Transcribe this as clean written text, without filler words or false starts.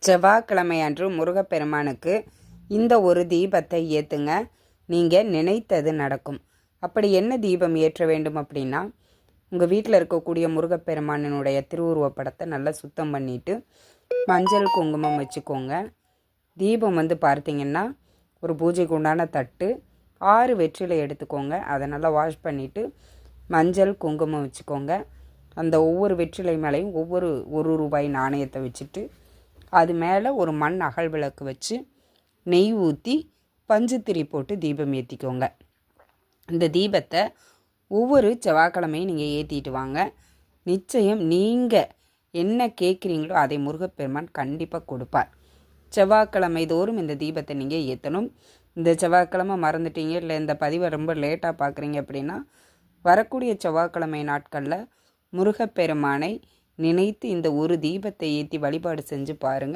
செவ்வாய்க்கிழமை அன்று முருகப்பெருமானுக்கு இந்த ஒரு தீபத்தை ஏற்றுங்க. நீங்கள் நினைத்தது நடக்கும். அப்படி என்ன தீபம் ஏற்ற வேண்டும் அப்படின்னா, உங்கள் வீட்டில் இருக்கக்கூடிய முருகப்பெருமானினுடைய திருவுருவப்படத்தை நல்லா சுத்தம் பண்ணிவிட்டு மஞ்சள் குங்குமம் வச்சுக்கோங்க. தீபம் பார்த்தீங்கன்னா ஒரு பூஜைக்கு உண்டான தட்டு 6 வெற்றிலை எடுத்துக்கோங்க. அதை நல்லா வாஷ் பண்ணிவிட்டு மஞ்சள் குங்குமம் வச்சுக்கோங்க. அந்த ஒவ்வொரு வெற்றிலை மேலேயும் ஒவ்வொரு ₹1 நாணயத்தை வச்சுட்டு அது மேலே ஒரு மண் அகல் விளக்கு வச்சு நெய் ஊற்றி பஞ்சுத்திரி போட்டு தீபம் ஏற்றிக்கோங்க. இந்த தீபத்தை ஒவ்வொரு செவ்வாய்க்கிழமையும் நீங்கள் ஏற்றிட்டு வாங்க. நிச்சயம் நீங்கள் என்ன கேட்குறீங்களோ அதை முருகப்பெருமான் கண்டிப்பாக கொடுப்பார். செவ்வாய்க்கிழமை தோறும் இந்த தீபத்தை நீங்கள் ஏற்றணும். இந்த செவ்வாய்க்கிழமை மறந்துட்டீங்க, இல்லை இந்த பதிவை ரொம்ப லேட்டாக பார்க்குறீங்க அப்படின்னா, வரக்கூடிய செவ்வாய்க்கிழமை நாட்களில் முருகப்பெருமானை நினைத்து இந்த ஒரு தீபத்தை ஏற்றி வழிபாடு செஞ்சு பாருங்கள்.